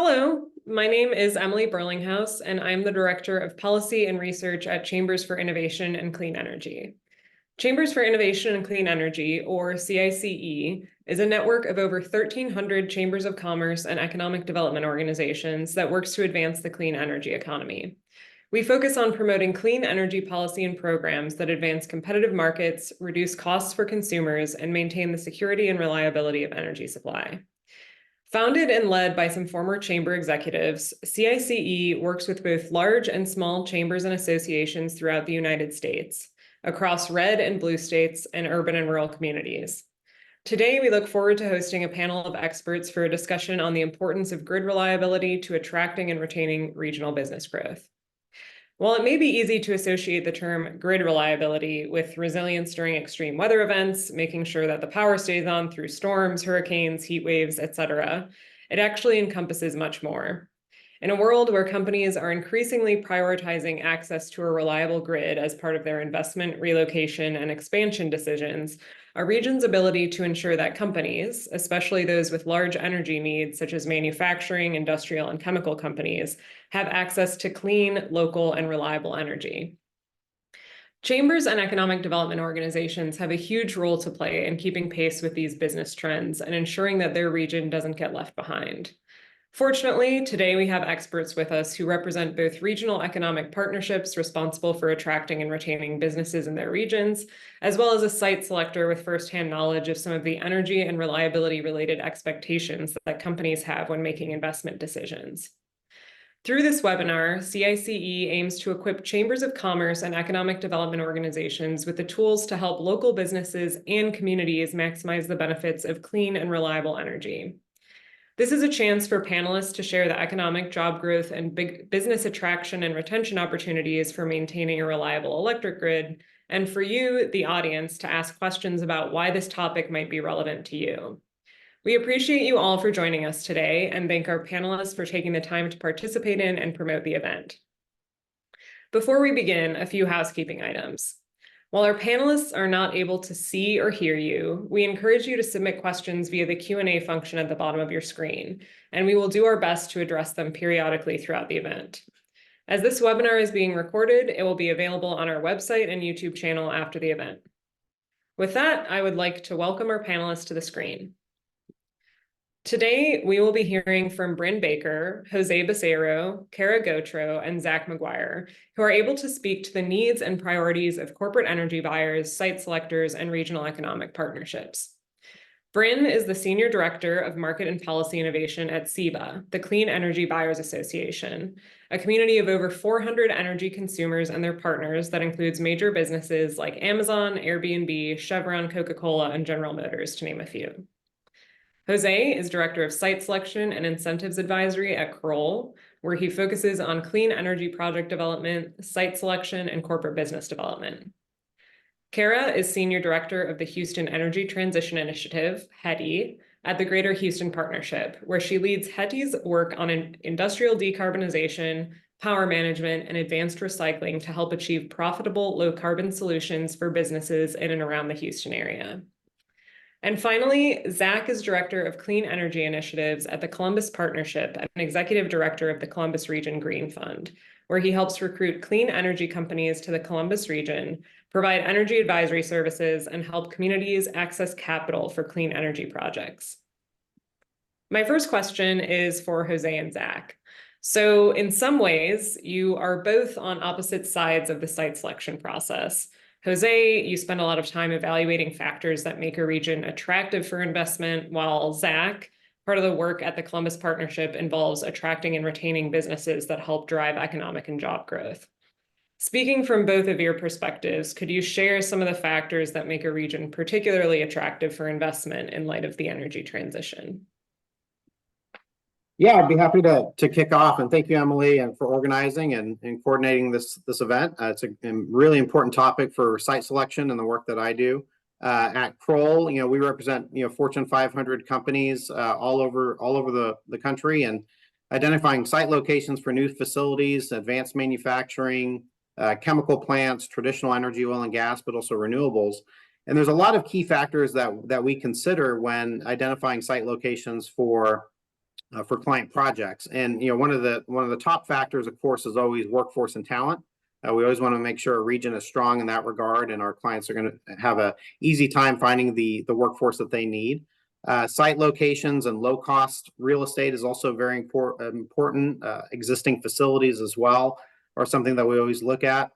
Hello, my name is Emily Burlinghouse, and I'm the Director of Policy and Research at Chambers for Innovation and Clean Energy. Chambers for Innovation and Clean Energy, or CICE, is a network of over 1,300 chambers of commerce and economic development organizations that works to advance the clean energy economy. We focus on promoting clean energy policy and programs that advance competitive markets, reduce costs for consumers, and maintain the security and reliability of energy supply. Founded and led by some former chamber executives, CICE works with both large and small chambers and associations throughout the United States, across red and blue states, and urban and rural communities. Today, we look forward to hosting a panel of experts for a discussion on the importance of grid reliability to attracting and retaining regional business growth. While it may be easy to associate the term grid reliability with resilience during extreme weather events, making sure that the power stays on through storms, hurricanes, heat waves, etc., it actually encompasses much more. In a world where companies are increasingly prioritizing access to a reliable grid as part of their investment, relocation, and expansion decisions, a region's ability to ensure that companies, especially those with large energy needs, such as manufacturing, industrial, and chemical companies, have access to clean, local, and reliable energy. Chambers and economic development organizations have a huge role to play in keeping pace with these business trends and ensuring that their region doesn't get left behind. Fortunately, today we have experts with us who represent both regional economic partnerships responsible for attracting and retaining businesses in their regions, as well as a site selector with firsthand knowledge of some of the energy and reliability related expectations that companies have when making investment decisions. Through this webinar, CICE aims to equip chambers of commerce and economic development organizations with the tools to help local businesses and communities maximize the benefits of clean and reliable energy. This is a chance for panelists to share the economic job growth and big business attraction and retention opportunities for maintaining a reliable electric grid, and for you, the audience, to ask questions about why this topic might be relevant to you. We appreciate you all for joining us today and thank our panelists for taking the time to participate in and promote the event. Before we begin, a few housekeeping items. While our panelists are not able to see or hear you, we encourage you to submit questions via the Q&A function at the bottom of your screen, and we will do our best to address them periodically throughout the event. As this webinar is being recorded, it will be available on our website and YouTube channel after the event. With that, I would like to welcome our panelists to the screen. Today, we will be hearing from Bryn Baker, Jose Becerro, Kara Gautreaux, and Zach McGuire, who are able to speak to the needs and priorities of corporate energy buyers, site selectors, and regional economic partnerships. Bryn is the Senior Director of Market and Policy Innovation at CEBA, the Clean Energy Buyers Association, a community of over 400 energy consumers and their partners that includes major businesses like Amazon, Airbnb, Chevron, Coca-Cola, and General Motors, to name a few. Jose is Director of Site Selection and Incentives Advisory at Kroll, where he focuses on clean energy project development, site selection, and corporate business development. Kara is Senior Director of the Houston Energy Transition Initiative, HETI, at the Greater Houston Partnership, where she leads HETI's work on industrial decarbonization, power management, and advanced recycling to help achieve profitable low-carbon solutions for businesses in and around the Houston area. And finally, Zach is Director of Clean Energy Initiatives at the Columbus Partnership and Executive Director of the Columbus Region Green Fund, where he helps recruit clean energy companies to the Columbus region, provide energy advisory services, and help communities access capital for clean energy projects. My first question is for Jose and Zach. So in some ways, you are both on opposite sides of the site selection process. Jose, you spend a lot of time evaluating factors that make a region attractive for investment, while Zach, part of the work at the Columbus Partnership involves attracting and retaining businesses that help drive economic and job growth. Speaking from both of your perspectives, could you share some of the factors that make a region particularly attractive for investment in light of the energy transition? Yeah, I'd be happy to kick off, and thank you, Emily, and for organizing and coordinating this event. It's a really important topic for site selection and the work that I do at Kroll. We represent Fortune 500 companies all over the country, and identifying site locations for new facilities, advanced manufacturing, chemical plants, traditional energy, oil and gas, but also renewables. And there's a lot of key factors that we consider when identifying site locations for for client projects. And one of the top factors, of course, is always workforce and talent. We always want to make sure a region is strong in that regard, and our clients are going to have a easy time finding the workforce that they need. Site locations and low cost real estate is also very important. Existing facilities as well are something that we always look at.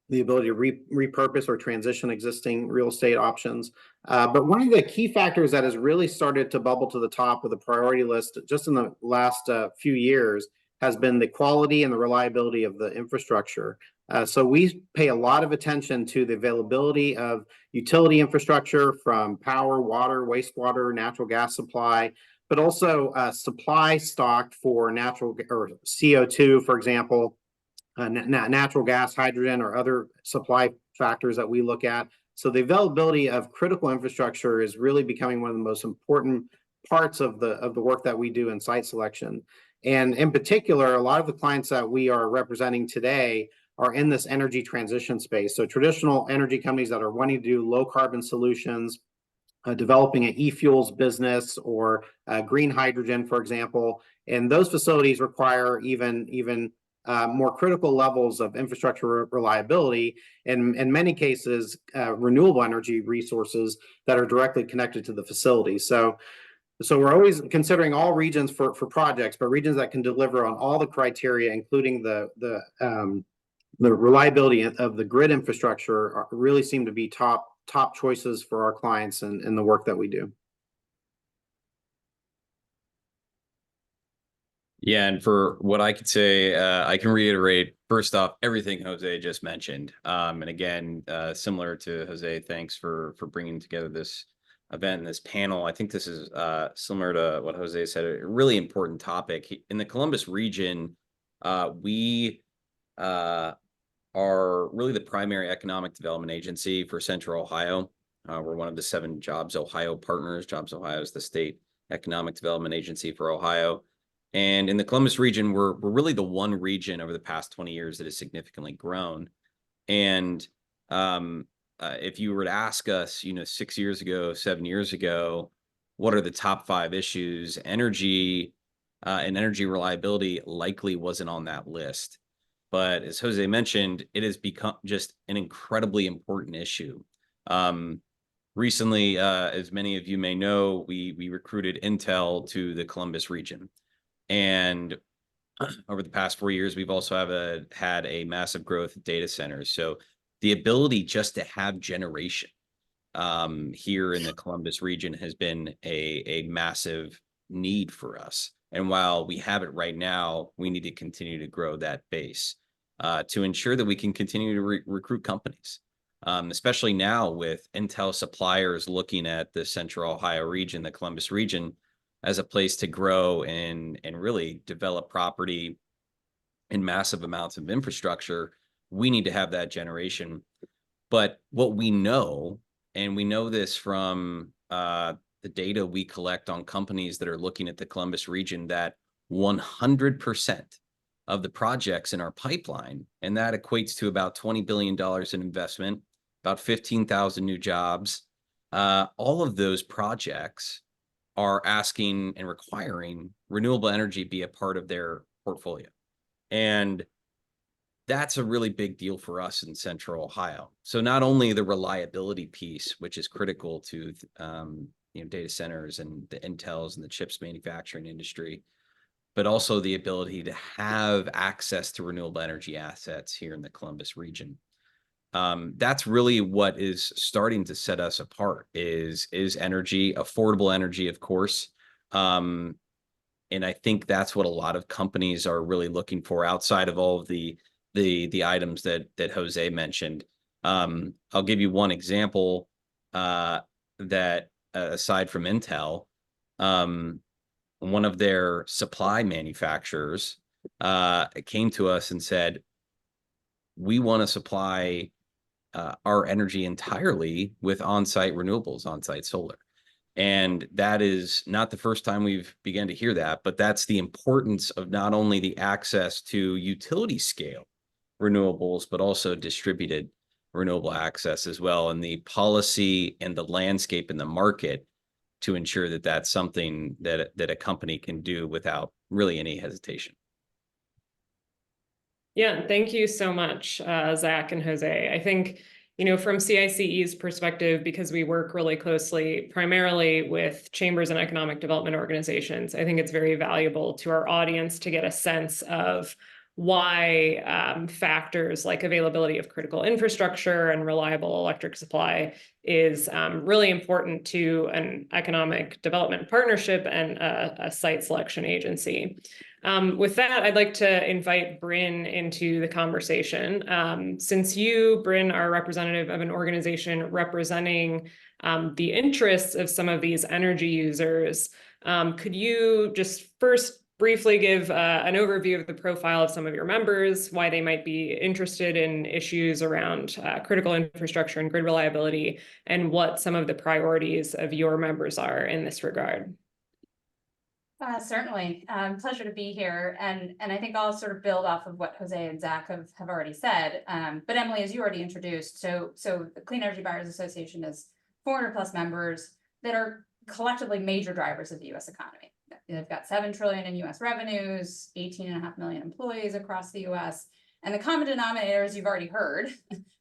The ability to repurpose or transition existing real estate options. But one of the key factors that has really started to bubble to the top of the priority list just in the last few years has been the quality and the reliability of the infrastructure. So we pay a lot of attention to the availability of utility infrastructure from power, water, wastewater, natural gas supply, but also supply stocked for natural or CO2, for example, natural gas, hydrogen, or other supply factors that we look at. So the availability of critical infrastructure is really becoming one of the most important parts of the work that we do in site selection. And in particular, a lot of the clients that we are representing today are in this energy transition space. So traditional energy companies that are wanting to do low carbon solutions, developing an e-fuels business or green hydrogen, for example. And those facilities require even more critical levels of infrastructure reliability, and in many cases, renewable energy resources that are directly connected to the facility. So we're always considering all regions for projects, but regions that can deliver on all the criteria, including the reliability of the grid infrastructure, really seem to be top choices for our clients and the work that we do. Yeah, and for what I could say, I can reiterate first off everything Jose just mentioned. And again, similar to Jose, thanks for bringing together this event and this panel. I think this is similar to what Jose said, a really important topic. In the Columbus region, we are really the primary economic development agency for Central Ohio. We're one of the 7 Jobs Ohio partners. Jobs Ohio is the state economic development agency for Ohio. And in the Columbus region, we're really the one region over the past 20 years that has significantly grown. And if you were to ask us, 6 years ago, 7 years ago, what are the top 5 issues, energy and energy reliability likely wasn't on that list. But as Jose mentioned, it has become just an incredibly important issue. Recently, as many of you may know, we recruited Intel to the Columbus region. And over the past 4 years, we've also had a massive growth of data centers. So the ability just to have generation here in the Columbus region has been a massive need for us. And while we have it right now, we need to continue to grow that base to ensure that we can continue to recruit companies, especially now with Intel suppliers looking at the Central Ohio region, the Columbus region, as a place to grow and really develop property in massive amounts of infrastructure. We need to have that generation. But what we know, and we know this from the data we collect on companies that are looking at the Columbus region, that 100% of the projects in our pipeline, and that equates to about $20 billion in investment, about 15,000 new jobs, all of those projects are asking and requiring renewable energy be a part of their portfolio. And that's a really big deal for us in Central Ohio. So not only the reliability piece, which is critical to data centers and the Intels and the chips manufacturing industry, but also the ability to have access to renewable energy assets here in the Columbus region. That's really what is starting to set us apart is energy, affordable energy, of course. And I think that's what a lot of companies are really looking for outside of all of the items that Jose mentioned. I'll give you one example that aside from Intel, one of their supply manufacturers came to us and said, we want to supply our energy entirely with on-site renewables, on-site solar. And that is not the first time we've begun to hear that, but that's the importance of not only the access to utility scale renewables, but also distributed renewable access as well. And the policy and the landscape in the market to ensure that that's something that a company can do without really any hesitation. Yeah, thank you so much, Zach and Jose. I think, from CICE's perspective, because we work really closely, primarily with chambers and economic development organizations, I think it's very valuable to our audience to get a sense of why factors like availability of critical infrastructure and reliable electric supply is really important to an economic development partnership and a site selection agency. With that, I'd like to invite Bryn into the conversation. Since you, Bryn, are a representative of an organization representing the interests of some of these energy users, could you just first briefly give an overview of the profile of some of your members, why they might be interested in issues around critical infrastructure and grid reliability, and what some of the priorities of your members are in this regard? Certainly. Pleasure to be here. And I think I'll sort of build off of what Jose and Zach have already said. But Emily, as you already introduced, so the Clean Energy Buyers Association has 400 plus members that are collectively major drivers of the US economy. They've got 7 trillion in US revenues, 18.5 million employees across the US. And the common denominator, as you've already heard,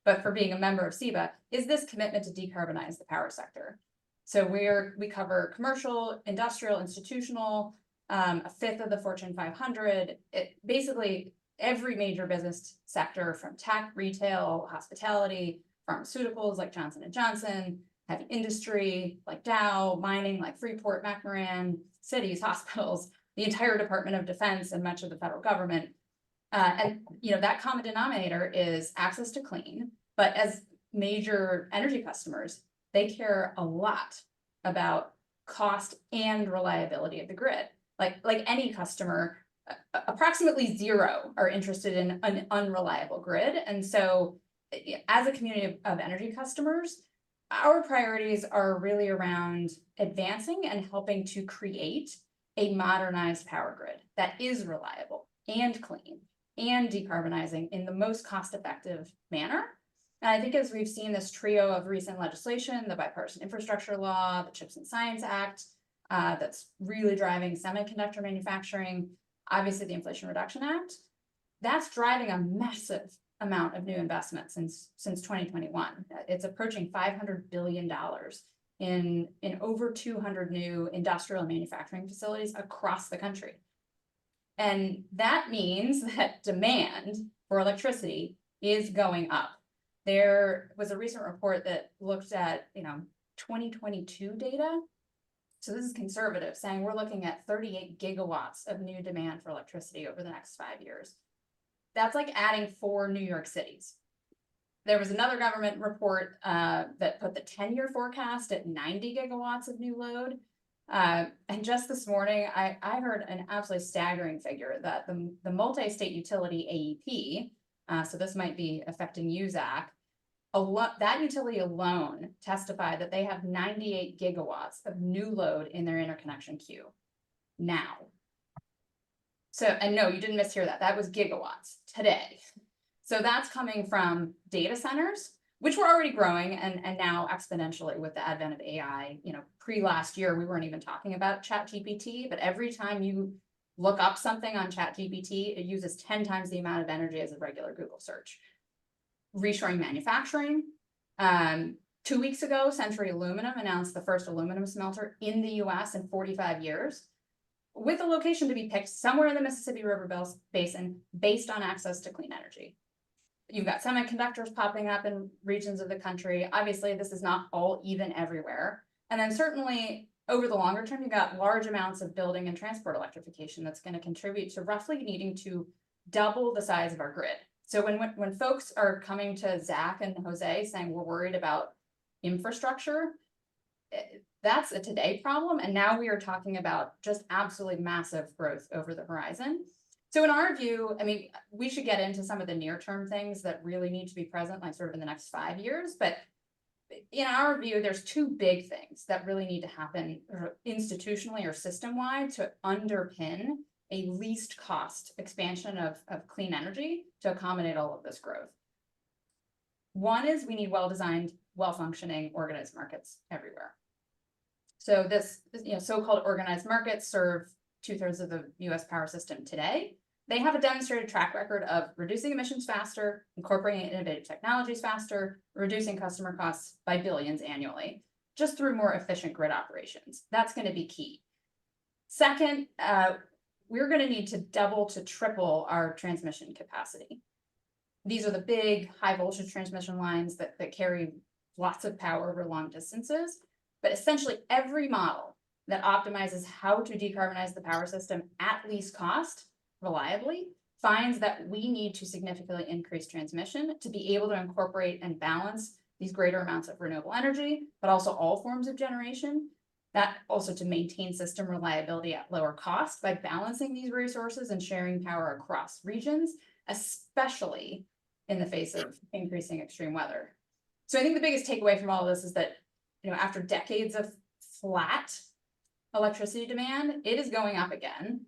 but for being a member of CEBA, is this commitment to decarbonize the power sector. So we cover commercial, industrial, institutional, a fifth of the Fortune 500. Basically, every major business sector from tech, retail, hospitality, pharmaceuticals like Johnson & Johnson, heavy industry like Dow, mining like Freeport, McMoran, cities, hospitals, the entire Department of Defense and much of the federal government. And that common denominator is access to clean, but as major energy customers, they care a lot about cost and reliability of the grid. Like any customer, approximately 0 are interested in an unreliable grid. And so as a community of energy customers, our priorities are really around advancing and helping to create a modernized power grid that is reliable and clean and decarbonizing in the most cost-effective manner. And I think as we've seen this trio of recent legislation, the Bipartisan Infrastructure Law, the CHIPS and Science Act, that's really driving semiconductor manufacturing, obviously the Inflation Reduction Act, that's driving a massive amount of new investment since 2021. It's approaching $500 billion in over 200 new industrial manufacturing facilities across the country. And that means that demand for electricity is going up. There was a recent report that looked at 2022 data. So this is conservative, saying we're looking at 38 gigawatts of new demand for electricity over the next 5 years. That's like adding 4 New York cities. There was another government report that put the 10-year forecast at 90 gigawatts of new load. And just this morning, I heard an absolutely staggering figure that the multi-state utility AEP, so this might be affecting you, Zach, that utility alone testified that they have 98 gigawatts of new load in their interconnection queue now. So, and no, you didn't mishear that. That was gigawatts today. So that's coming from data centers, which were already growing and now exponentially with the advent of AI. Pre-last year, we weren't even talking about ChatGPT, but every time you look up something on ChatGPT, it uses 10 times the amount of energy as a regular Google search. Reshoring manufacturing. 2 weeks ago, Century Aluminum announced the first aluminum smelter in the US in 45 years, with a location to be picked somewhere in the Mississippi River Basin based on access to clean energy. You've got semiconductors popping up in regions of the country. Obviously, this is not all even everywhere. And then certainly over the longer term, you've got large amounts of building and transport electrification that's going to contribute to roughly needing to double the size of our grid. So when folks are coming to Zach and Jose saying we're worried about infrastructure, that's a today problem. And now we are talking about just absolutely massive growth over the horizon. So in our view, I mean, we should get into some of the near-term things that really need to be present, like sort of in the next 5 years. But in our view, there's 2 big things that really need to happen institutionally or system-wide to underpin a least cost expansion of clean energy to accommodate all of this growth. One is we need well-designed, well-functioning, organized markets everywhere. So so-called organized markets serve 2/3 of the US power system today. They have a demonstrated track record of reducing emissions faster, incorporating innovative technologies faster, reducing customer costs by billions annually, just through more efficient grid operations. That's going to be key. Second, we're going to need to double to triple our transmission capacity. These are the big high voltage transmission lines that carry lots of power over long distances. But essentially every model that optimizes how to decarbonize the power system at least cost reliably finds that we need to significantly increase transmission to be able to incorporate and balance these greater amounts of renewable energy, but also all forms of generation. That also to maintain system reliability at lower cost by balancing these resources and sharing power across regions, especially in the face of increasing extreme weather. So I think the biggest takeaway from all of this is that, after decades of flat electricity demand, it is going up again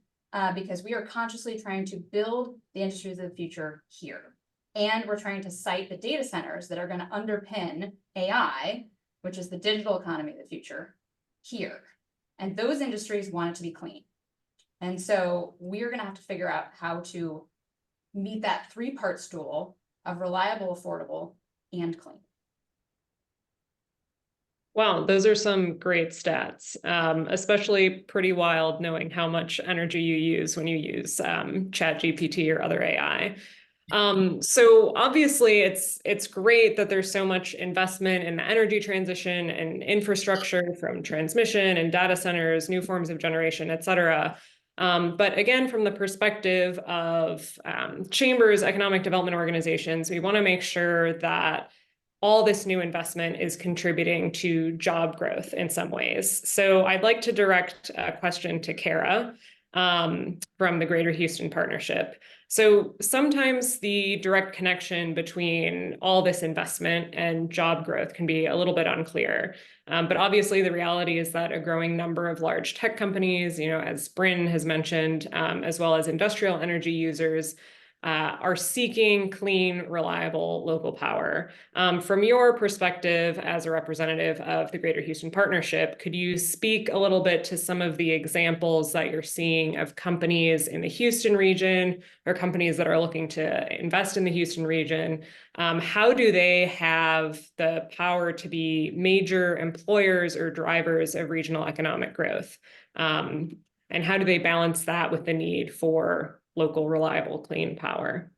because we are consciously trying to build the industries of the future here. And we're trying to site the data centers that are going to underpin AI, which is the digital economy of the future, here. And those industries want it to be clean. And so we're going to have to figure out how to meet that three-part stool of reliable, affordable, and clean. Wow, those are some great stats, especially pretty wild knowing how much energy you use when you use ChatGPT or other AI. So obviously it's great that there's so much investment in the energy transition and infrastructure from transmission and data centers, new forms of generation, et cetera. But again, from the perspective of chambers, economic development organizations, we want to make sure that all this new investment is contributing to job growth in some ways. So I'd like to direct a question to Kara from the Greater Houston Partnership. So sometimes the direct connection between all this investment and job growth can be a little bit unclear. But obviously the reality is that a growing number of large tech companies, as Bryn has mentioned, as well as industrial energy users, are seeking clean, reliable local power. From your perspective as a representative of the Greater Houston Partnership, could you speak a little bit to some of the examples that you're seeing of companies in the Houston region or companies that are looking to invest in the Houston region? How do they have the power to be major employers or drivers of regional economic growth? And how do they balance that with the need for local, reliable, clean power?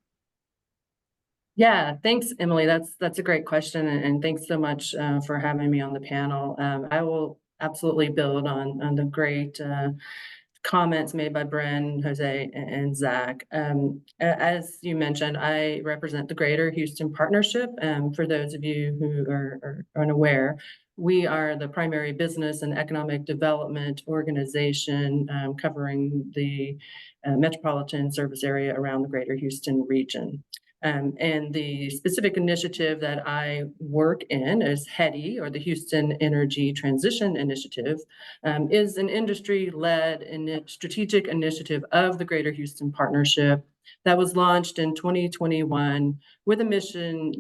Yeah, thanks, Emily. That's a great question, and thanks so much for having me on the panel. I will absolutely build on the great comments made by Bryn, Jose, and Zach. As you mentioned, I represent the Greater Houston Partnership. For those of you who are unaware, we are the primary business and economic development organization covering the metropolitan service area around the Greater Houston region. And the specific initiative that I work in is HEDI, or the Houston Energy Transition Initiative, is an industry-led strategic initiative of the Greater Houston Partnership that was launched in 2021 with a mission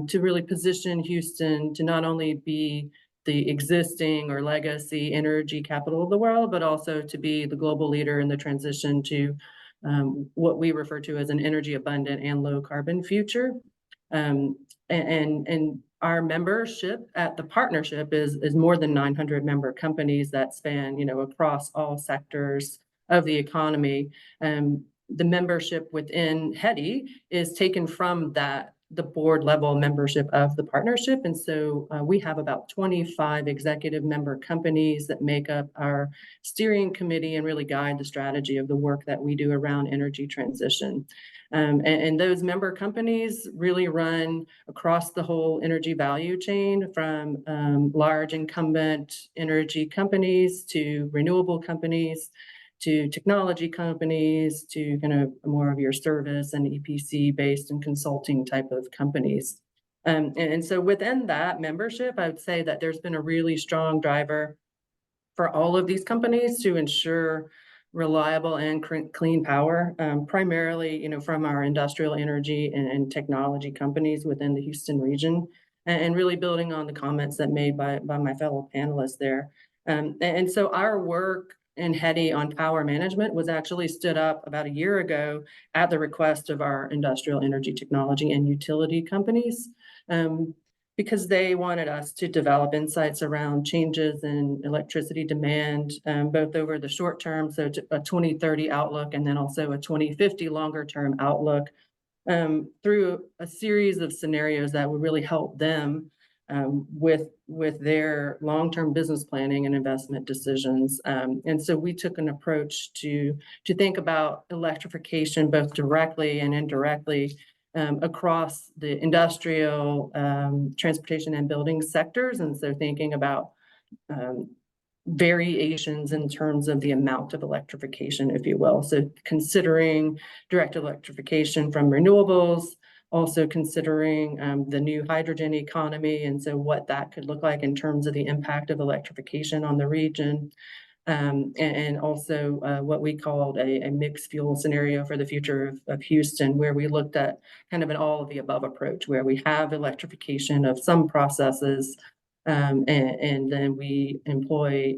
to really position Houston to not only be the existing or legacy energy capital of the world, but also to be the global leader in the transition to what we refer to as an energy abundant and low carbon future. And our membership at the partnership is more than 900 member companies that span, across all sectors of the economy. The membership within HEDI is taken from the board level membership of the partnership. And so we have about 25 executive member companies that make up our steering committee and really guide the strategy of the work that we do around energy transition. And those member companies really run across the whole energy value chain, from large incumbent energy companies to renewable companies, to technology companies, to kind of more of your service and EPC based and consulting type of companies. And so within that membership, I would say that there's been a really strong driver for all of these companies to ensure reliable and clean power, primarily, from our industrial energy and technology companies within the Houston region, and really building on the comments that made by my fellow panelists there. And so our work in HEDI on power management was actually stood up about a year ago at the request of our industrial energy technology and utility companies, because they wanted us to develop insights around changes in electricity demand, both over the short term, so a 2030 outlook, and then also a 2050 longer term outlook, through a series of scenarios that would really help them with their long-term business planning and investment decisions. And so we took an approach to think about electrification both directly and indirectly across the industrial, transportation, and building sectors. And so thinking about variations in terms of the amount of electrification, if you will. So considering direct electrification from renewables, also considering the new hydrogen economy, and so what that could look like in terms of the impact of electrification on the region. And also what we called a mixed fuel scenario for the future of Houston, where we looked at kind of an all of the above approach, where we have electrification of some processes, and then we employ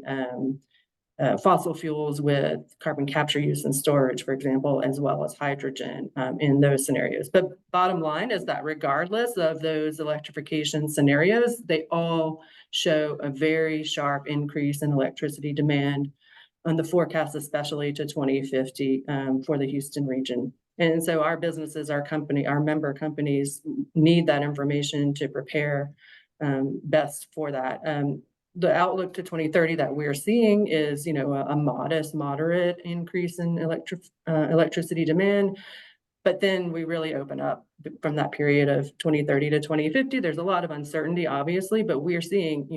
fossil fuels with carbon capture use and storage, for example, as well as hydrogen in those scenarios. But bottom line is that regardless of those electrification scenarios, they all show a very sharp increase in electricity demand on the forecast, especially to 2050 for the Houston region. And so our businesses, our member companies need that information to prepare best for that. The outlook to 2030 that we're seeing is, a moderate increase in electricity demand. But then we really open up from that period of 2030 to 2050. There's a lot of uncertainty, obviously, but we're seeing,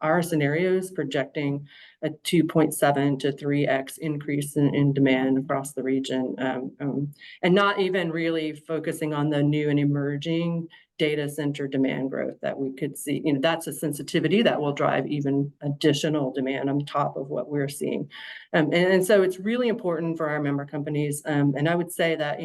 our scenarios projecting a 2.7 to 3x increase in demand across the region, and not even really focusing on the new and emerging data center demand growth that we could see. That's a sensitivity that will drive even additional demand on top of what we're seeing. And so it's really important for our member companies. And I would say that,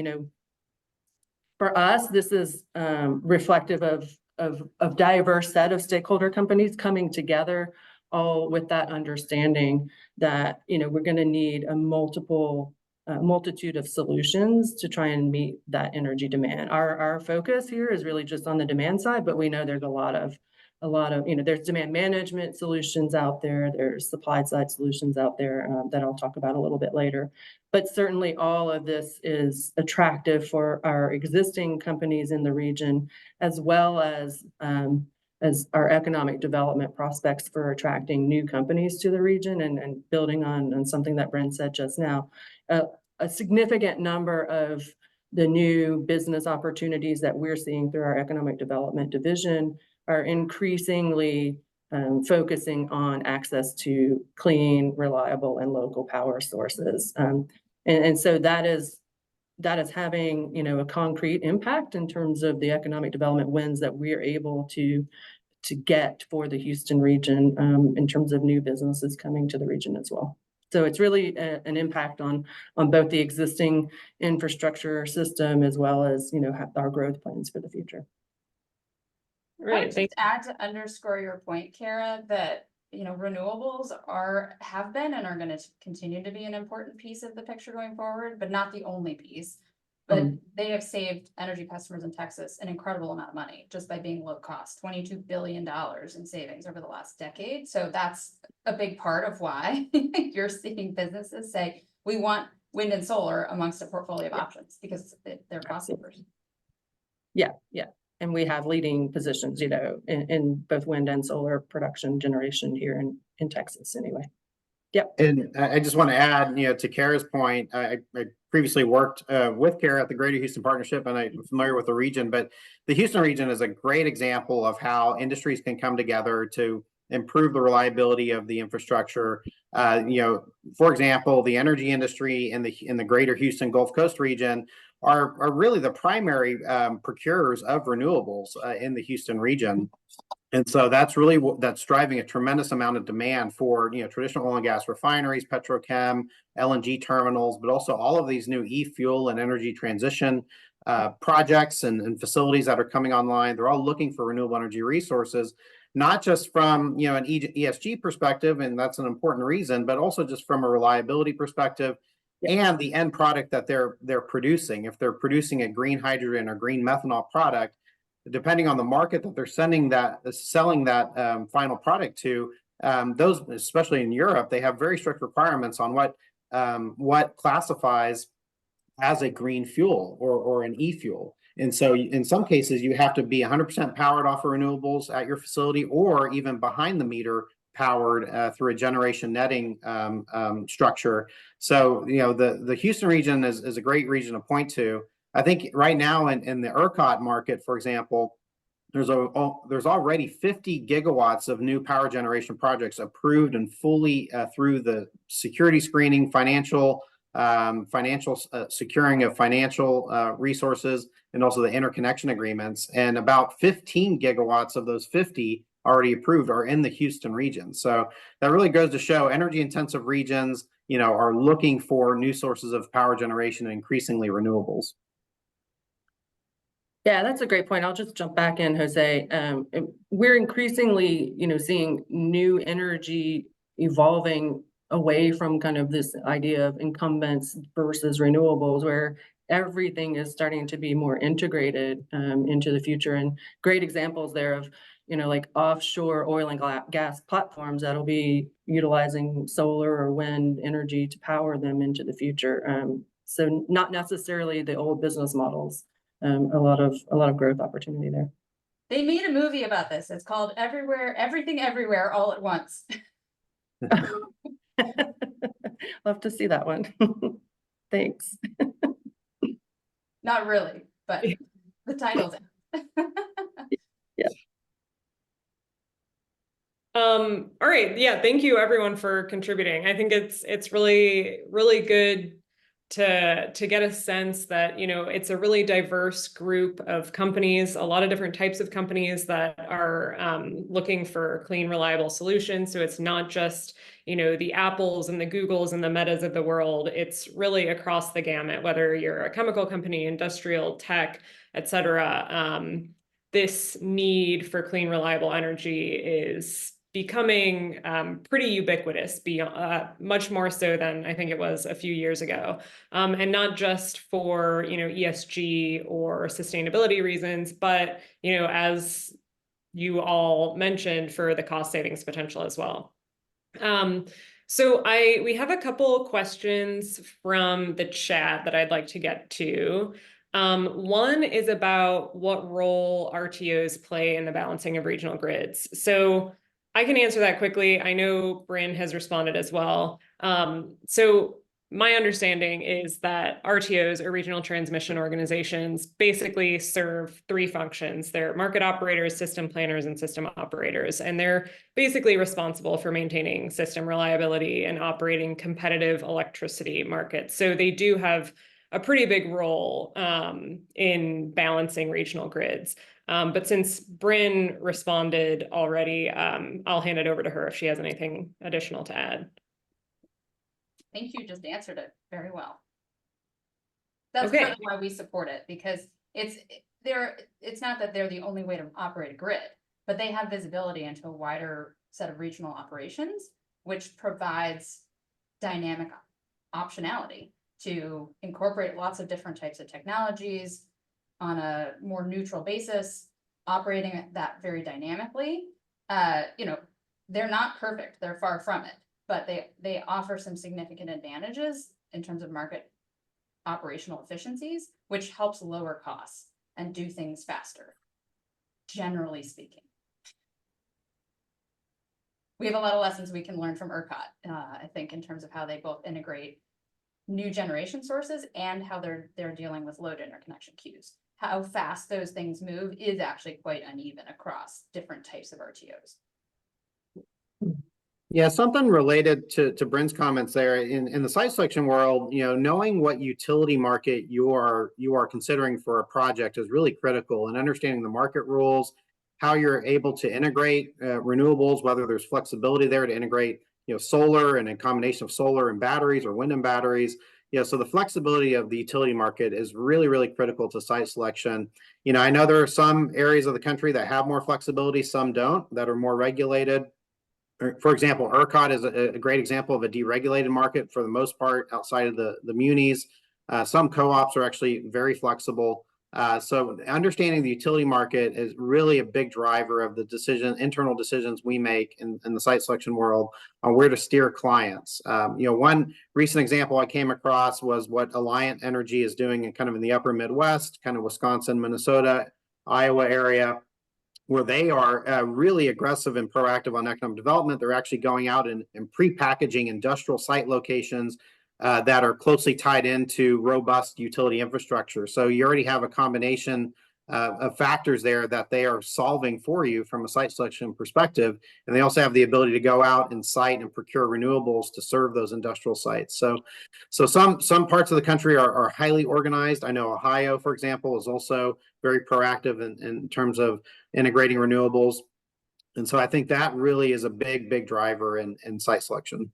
for us, this is reflective of diverse set of stakeholder companies coming together, all with that understanding that, we're going to need a multitude of solutions to try and meet that energy demand. Our focus here is really just on the demand side, but we know there's a lot of, there's demand management solutions out there. There's supply side solutions out there that I'll talk about a little bit later. But certainly all of this is attractive for our existing companies in the region, as well as our economic development prospects for attracting new companies to the region, and building on something that Brent said just now. A significant number of the new business opportunities that we're seeing through our economic development division are increasingly focusing on access to clean, reliable, and local power sources. And so that is having, a concrete impact in terms of the economic development wins that we're able to get for the Houston region, in terms of new businesses coming to the region as well. So it's really an impact on both the existing infrastructure system, as well as, our growth plans for the future. Right. Just add to underscore your point, Kara, that, renewables have been and are going to continue to be an important piece of the picture going forward, but not the only piece. But they have saved energy customers in Texas an incredible amount of money just by being low cost, $22 billion in savings over the last decade. So that's a big part of why you're seeing businesses say, we want wind and solar amongst a portfolio of options, because they're cost savers. Yeah. And we have leading positions, in both wind and solar production generation here in Texas anyway. Yep. And I just want to add, to Kara's point, I previously worked with Kara at the Greater Houston Partnership, and I'm familiar with the region, but the Houston region is a great example of how industries can come together to improve the reliability of the infrastructure. For example, the energy industry in the Greater Houston Gulf Coast region are really the primary procurers of renewables in the Houston region. And so that's really that's driving a tremendous amount of demand for, traditional oil and gas refineries, petrochem, LNG terminals, but also all of these new e-fuel and energy transition projects and facilities that are coming online. They're all looking for renewable energy resources. not just from, you know, an ESG perspective, and that's an important reason, but also just from a reliability perspective and the end product that they're producing. If they're producing a green hydrogen or green methanol product, depending on the market that they're selling that final product to, those, especially in Europe, they have very strict requirements on what classifies as a green fuel or an e-fuel. And so in some cases, you have to be 100% powered off of renewables at your facility, or even behind the meter powered through a generation netting structure. So, you know, the Houston region is a great region to point to. I think right now in the ERCOT market, for example, there's already 50 gigawatts of new power generation projects approved and fully through the security screening, financial securing of financial resources, and also the interconnection agreements. And about 15 gigawatts of those 50 already approved are in the Houston region. So that really goes to show energy intensive regions, you know, are looking for new sources of power generation and increasingly renewables. Yeah, that's a great point. I'll just jump back in, Jose. We're increasingly, you know, seeing new energy evolving away from kind of this idea of incumbents versus renewables, where everything is starting to be more integrated into the future. And great examples there of, you know, like offshore oil and gas platforms that'll be utilizing solar or wind energy to power them into the future. So not necessarily the old business models. A lot of growth opportunity there. They made a movie about this. It's called Everything Everywhere All at Once. Love to see that one. Thanks. Not really, but the title's Yeah. All right. Yeah. Thank you everyone for contributing. I think it's really, really good to get a sense that, you know, it's a really diverse group of companies, a lot of different types of companies that are looking for clean, reliable solutions. So it's not just, you know, the Apples and the Googles and the Metas of the world. It's really across the gamut, whether you're a chemical company, industrial, tech, et cetera. This need for clean, reliable energy is becoming pretty ubiquitous, much more so than I think it was a few years ago. And not just for, you know, ESG or sustainability reasons, but, you know, as you all mentioned, for the cost savings potential as well. So we have a couple questions from the chat that I'd like to get to. One is about what role RTOs play in the balancing of regional grids. So I can answer that quickly. I know Bryn has responded as well. So my understanding is that RTOs, or regional transmission organizations, basically serve three functions. They're market operators, system planners, and system operators. And they're basically responsible for maintaining system reliability and operating competitive electricity markets. So they do have a pretty big role in balancing regional grids. But since Bryn responded already, I'll hand it over to her if she has anything additional to add. I think you just answered it very well. That's Okay. kind of why we support it, because it's not that they're the only way to operate a grid, but they have visibility into a wider set of regional operations, which provides dynamic optionality to incorporate lots of different types of technologies on a more neutral basis, operating that very dynamically. You know, they're not perfect, they're far from it, but they offer some significant advantages in terms of market operational efficiencies, which helps lower costs and do things faster, generally speaking. We have a lot of lessons we can learn from ERCOT, I think, in terms of how they both integrate new generation sources and how they're dealing with load interconnection queues. How fast those things move is actually quite uneven across different types of RTOs. Yeah, something related to Bryn's comments there in the site selection world, you know, knowing what utility market you are considering for a project is really critical, and understanding the market rules, how you're able to integrate renewables, whether there's flexibility there to integrate, you know, solar and a combination of solar and batteries or wind and batteries, So the flexibility of the utility market is really, really critical to site selection. I know there are some areas of the country that have more flexibility, some don't, that are more regulated. For example, ERCOT is a great example of a deregulated market for the most part outside of the munis. Some co-ops are actually very flexible. So understanding the utility market is really a big driver of the internal decisions we make in the site selection world on where to steer clients. One recent example I came across was what Alliant Energy is doing in kind of in the upper Midwest, kind of Wisconsin, Minnesota, Iowa area, where they are really aggressive and proactive on economic development. They're actually going out and pre-packaging industrial site locations that are closely tied into robust utility infrastructure. So you already have a combination of factors there that they are solving for you from a site selection perspective. And they also have the ability to go out and site and procure renewables to serve those industrial sites. So some parts of the country are highly organized. I know Ohio, for example, is also very proactive in terms of integrating renewables. And so I think that really is a big driver in site selection.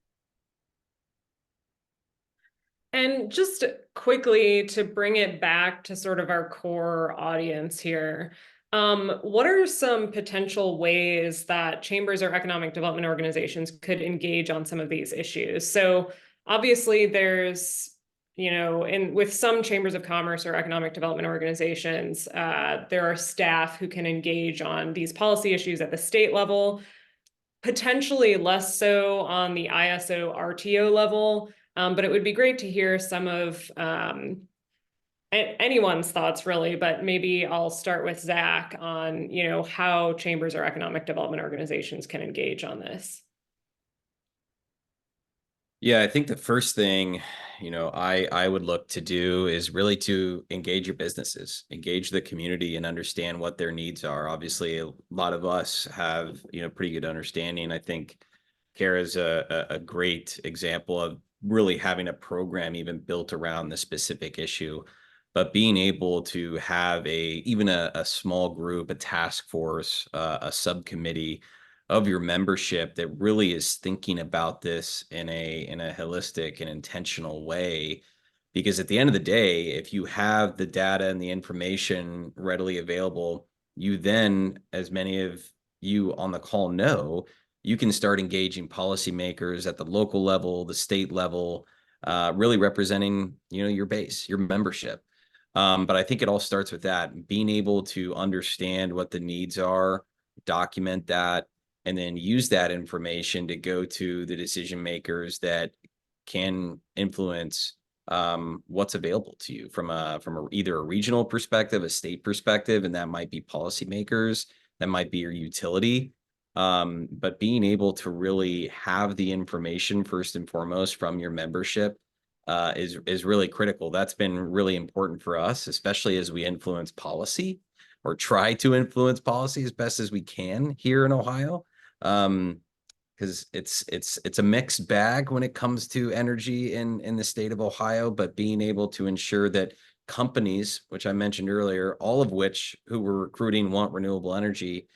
And just quickly to bring it back to sort of our core audience here, what are some potential ways that chambers or economic development organizations could engage on some of these issues? So obviously there's, with some chambers of commerce or economic development organizations, there are staff who can engage on these policy issues at the state level, potentially less so on the ISO RTO level. But it would be great to hear some of anyone's thoughts, really. But maybe I'll start with Zach on, how chambers or economic development organizations can engage on this. Yeah, I think the first thing, I would look to do is really to engage your businesses, engage the community and understand what their needs are. Obviously, a lot of us have, pretty good understanding. I think Kara's a great example of really having a program even built around the specific issue, but being able to have even a small group, a task force, a subcommittee of your membership that really is thinking about this in a holistic and intentional way. Because at the end of the day, if you have the data and the information readily available, you then, as many of you on the call know, you can start engaging policymakers at the local level, the state level, really representing, your base, your membership. But I think it all starts with that, being able to understand what the needs are, document that, and then use that information to go to the decision makers that can influence what's available to you from either a regional perspective, a state perspective, and that might be policymakers, that might be your utility. But being able to really have the information first and foremost from your membership is really critical. That's been really important for us, especially as we influence policy or try to influence policy as best as we can here in Ohio. Because it's a mixed bag when it comes to energy in the state of Ohio, but being able to ensure that companies, which I mentioned earlier, all of which who we're recruiting want renewable energy,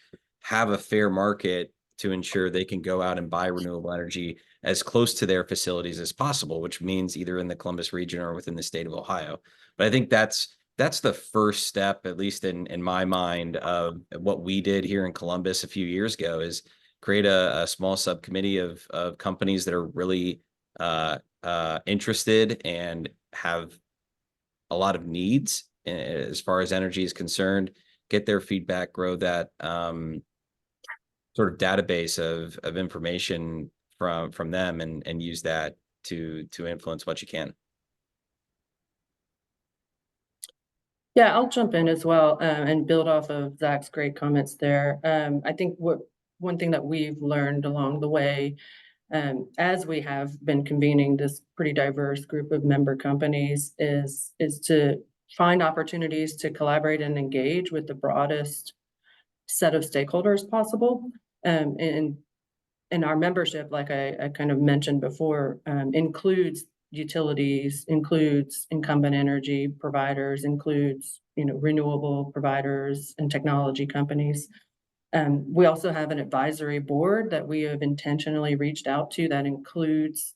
have a fair market to ensure they can go out and buy renewable energy as close to their facilities as possible, which means either in the Columbus region or within the state of Ohio. But I think that's the first step, at least in my mind, of what we did here in Columbus a few years ago, is create a small subcommittee of companies that are really interested and have a lot of needs as far as energy is concerned, get their feedback, grow that sort of database of information from them and use that to influence what you can. Yeah, I'll jump in as well and build off of Zach's great comments there. I think one thing that we've learned along the way, as we have been convening this pretty diverse group of member companies, is to find opportunities to collaborate and engage with the broadest set of stakeholders possible. And our membership, like I kind of mentioned before, includes utilities, includes incumbent energy providers, includes renewable providers and technology companies. We also have an advisory board that we have intentionally reached out to that includes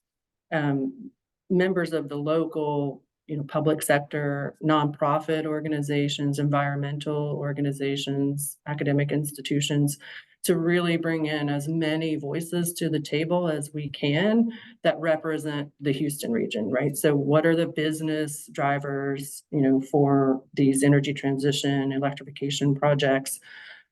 members of the local, public sector, nonprofit organizations, environmental organizations, academic institutions, to really bring in as many voices to the table as we can that represent the Houston region, right? So what are the business drivers, for these energy transition, electrification projects?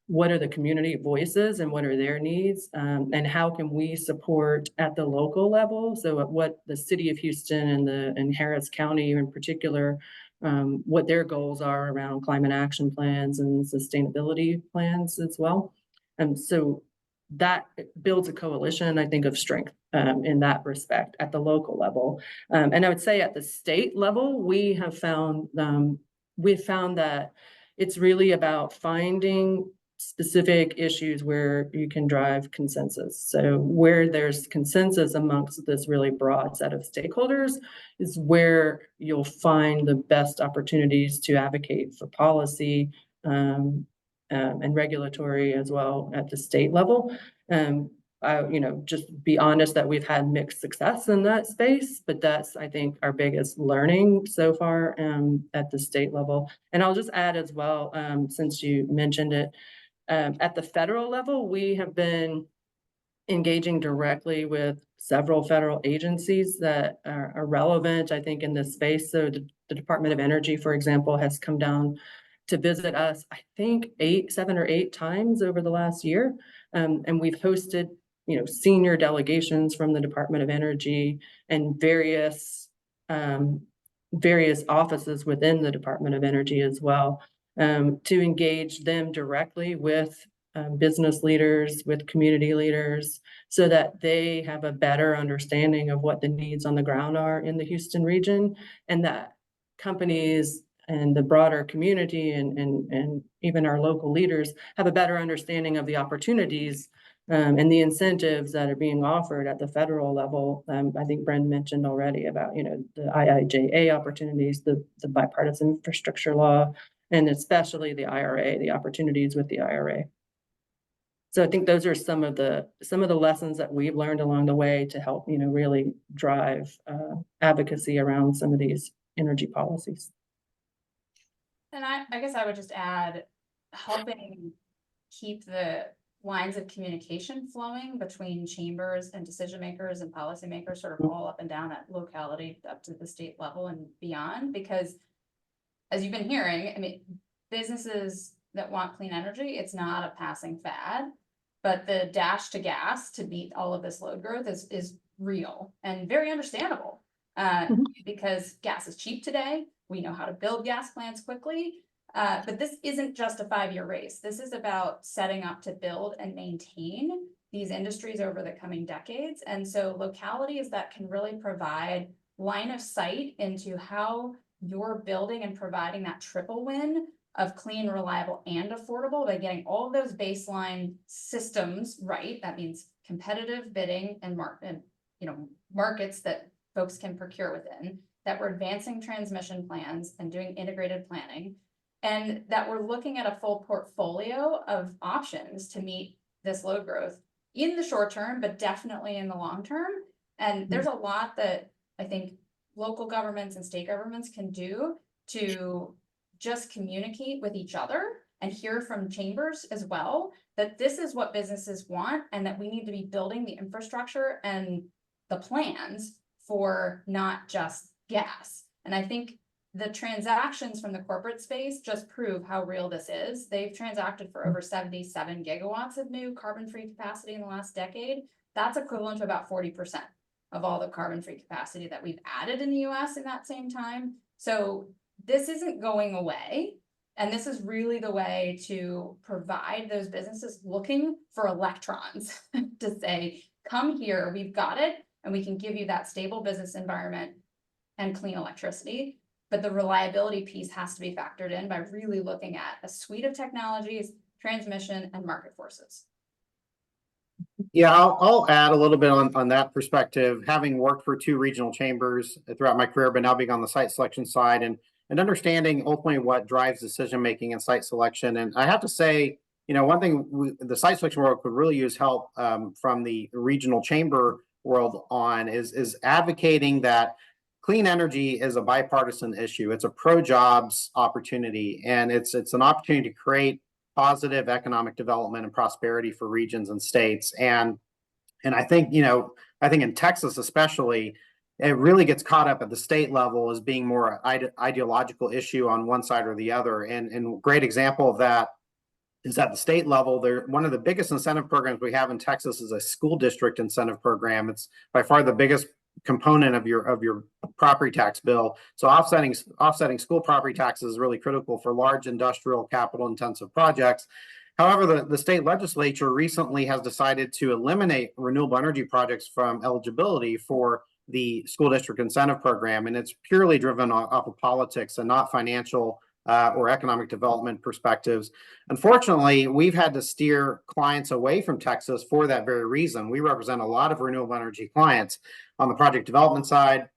What are the community voices and what are their needs? And how can we support at the local level? So at what the city of Houston and Harris County in particular, what their goals are around climate action plans and sustainability plans as well. And so that builds a coalition, I think, of strength in that respect at the local level. And I would say at the state level, we've found that it's really about finding specific issues where you can drive consensus. So where there's consensus amongst this really broad set of stakeholders is where you'll find the best opportunities to advocate for policy and regulatory as well at the state level. Just be honest that we've had mixed success in that space, but that's, I think, our biggest learning so far at the state level. And I'll just add as well, since you mentioned it, at the federal level, we have been engaging directly with several federal agencies that are relevant, I think, in this space. So the Department of Energy, for example, has come down to visit us, I think 7 or 8 times over the last year. And we've hosted, senior delegations from the Department of Energy and various offices within the Department of Energy as well, to engage them directly with business leaders, with community leaders, so that they have a better understanding of what the needs on the ground are in the Houston region, and that companies and the broader community and even our local leaders have a better understanding of the opportunities and the incentives that are being offered at the federal level. I think Bren mentioned already about, the IIJA opportunities, the bipartisan infrastructure law, and especially the IRA, the opportunities with the IRA. So I think those are some of the lessons that we've learned along the way to help, really drive advocacy around some of these energy policies. And I guess I would just add, helping keep the lines of communication flowing between chambers and decision makers and policymakers, sort of all up and down that locality up to the state level and beyond. Because as you've been hearing, I mean, businesses that want clean energy, it's not a passing fad, but the dash to gas to meet all of this load growth is real and very understandable, because gas is cheap today. We know how to build gas plants quickly, but this isn't just a 5-year race. This is about setting up to build and maintain these industries over the coming decades. And so localities that can really provide line of sight into how you're building and providing that triple win of clean, reliable, and affordable by getting all of those baseline systems right. That means competitive bidding and markets that folks can procure within, that we're advancing transmission plans and doing integrated planning, and that we're looking at a full portfolio of options to meet this load growth in the short term, but definitely in the long term. And there's a lot that I think local governments and state governments can do to just communicate with each other and hear from chambers as well, that this is what businesses want and that we need to be building the infrastructure and the plans for not just gas. And I think the transactions from the corporate space just prove how real this is. They've transacted for over 77 gigawatts of new carbon-free capacity in the last decade. That's equivalent to about 40% of all the carbon-free capacity that we've added in the US in that same time. So this isn't going away. And this is really the way to provide those businesses looking for electrons to say, come here, we've got it, and we can give you that stable business environment and clean electricity. But the reliability piece has to be factored in by really looking at a suite of technologies, transmission, and market forces. Yeah, I'll add a little bit on that perspective, having worked for 2 regional chambers throughout my career, but now being on the site selection side and understanding ultimately what drives decision-making and site selection. And I have to say, one thing the site selection world could really use help from the regional chamber world on is advocating that clean energy is a bipartisan issue. It's a pro-jobs opportunity, and it's an opportunity to create positive economic development and prosperity for regions and states. And I think, I think in Texas especially, it really gets caught up at the state level as being more ideological issue on one side or the other. And a great example of that is at the state level. One of the biggest incentive programs we have in Texas is a school district incentive program. It's by far the biggest component of your property tax bill. So offsetting school property taxes is really critical for large industrial capital intensive projects. However, the state legislature recently has decided to eliminate renewable energy projects from eligibility for the school district incentive program, and it's purely driven off of politics and not financial or economic development perspectives. Unfortunately, we've had to steer clients away from Texas for that very reason. We represent a lot of renewable energy clients on the project development side,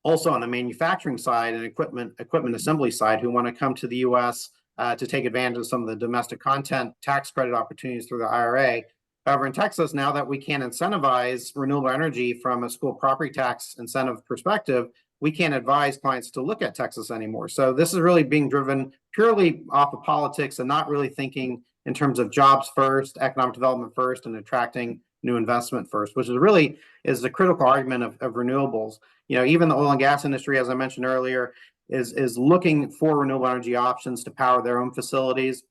also on the manufacturing side and equipment assembly side, who want to come to the U.S. To take advantage of some of the domestic content tax credit opportunities through the IRA. However, in Texas, now that we can't incentivize renewable energy from a school property tax incentive perspective, we can't advise clients to look at Texas anymore. So this is really being driven purely off of politics and not really thinking in terms of jobs first, economic development first, and attracting new investment first, which is the critical argument of renewables. Even the oil and gas industry, as I mentioned earlier, is looking for renewable energy options to power their own facilities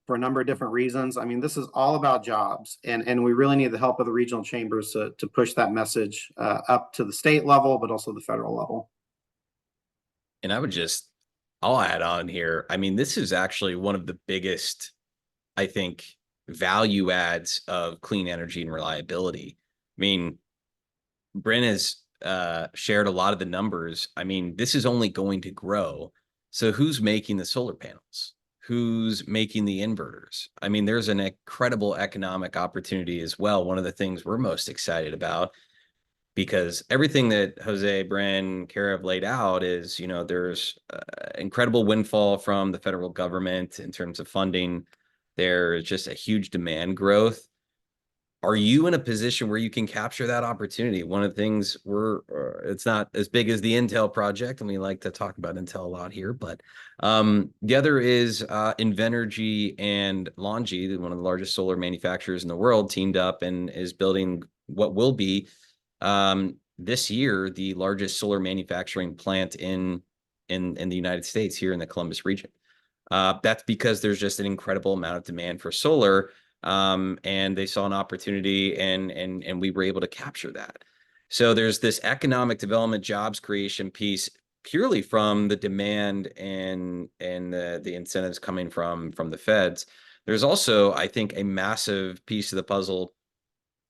for a number of different reasons. I mean, this is all about jobs, and we really need the help of the regional chambers to push that message up to the state level, but also the federal level. And I'll add on here. I mean, this is actually one of the biggest, I think, value adds of clean energy and reliability. I mean, Bryn has shared a lot of the numbers. I mean, this is only going to grow. So who's making the solar panels? Who's making the inverters? I mean, there's an incredible economic opportunity as well. One of the things we're most excited because everything that Jose, Bryn, Kara have laid out is, there's incredible windfall from the federal government in terms of funding. There's just a huge demand growth. Are you in a position where you can capture that opportunity? One of the things it's not as big as the Intel project, and we like to talk about Intel a lot here, but the other is Invenergy and Longi, one of the largest solar manufacturers in the world, teamed up and is building what will be this year the largest solar manufacturing plant in the United States, here in the Columbus region. That's because there's just an incredible amount of demand for solar. And they saw an opportunity and we were able to capture that. So there's this economic development, jobs creation piece purely from the demand and the incentives coming from the feds. There's also, I think, a massive piece of the puzzle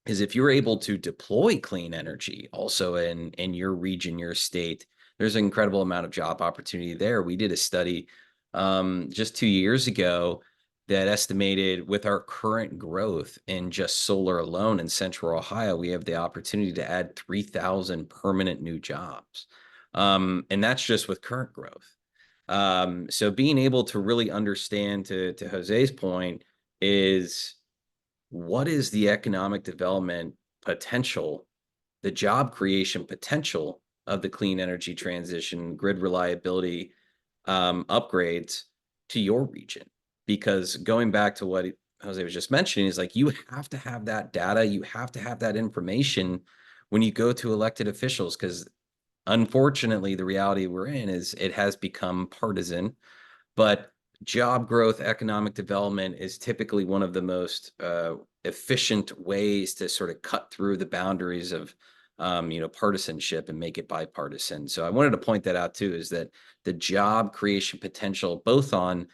is if you're able to deploy clean energy also in your region, your state, there's an incredible amount of job opportunity there. We did a study just 2 years ago that estimated with our current growth in just solar alone in Central Ohio, we have the opportunity to add 3,000 permanent new jobs. And that's just with current growth. So being able to really understand, to Jose's point, is what is the economic development potential, the job creation potential of the clean energy transition, grid reliability upgrades to your region? Because going back to what Jose was just mentioning is like, you have to have that data, you have to have that information when you go to elected officials, because unfortunately the reality we're in is it has become partisan, but job growth, economic development is typically one of the most efficient ways to sort of cut through the boundaries of partisanship and make it bipartisan. So I wanted to point that out too, is that the job creation potential, both on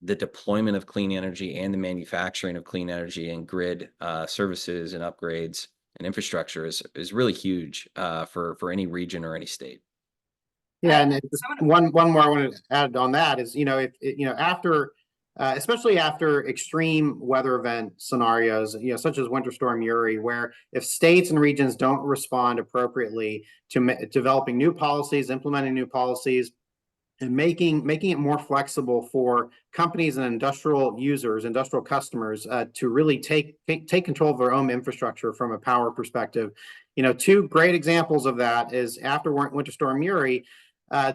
the deployment of clean energy and the manufacturing of clean energy and grid services and upgrades and infrastructure is really huge for any region or any state. Yeah, and just one more I wanted to add on that is, after especially after extreme weather event scenarios, such as Winter Storm Uri, where if states and regions don't respond appropriately to developing new policies, implementing new policies, and making it more flexible for companies and industrial users, industrial customers, to really take control of their own infrastructure from a power perspective. You know, two great examples of that is after Winter Storm Uri,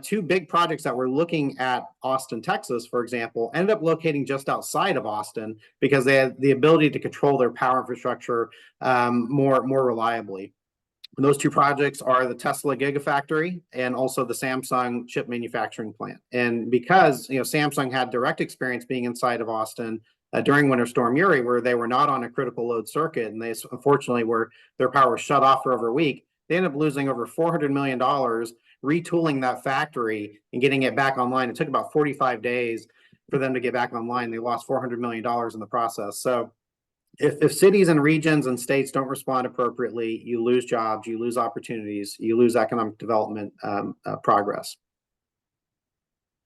two big projects that were looking at Austin, Texas, for example, ended up locating just outside of Austin because they had the ability to control their power infrastructure more reliably. And those two projects are the Tesla Gigafactory and also the Samsung chip manufacturing plant. And because, you know, Samsung had direct experience being inside of Austin during Winter Storm Uri, where they were not on a critical load circuit, and they unfortunately their power was shut off for over a week, they ended up losing over $400 million retooling that factory and getting it back online. It took about 45 days for them to get back online. They lost $400 million in the process. So if cities and regions and states don't respond appropriately, you lose jobs, you lose opportunities, you lose economic development progress.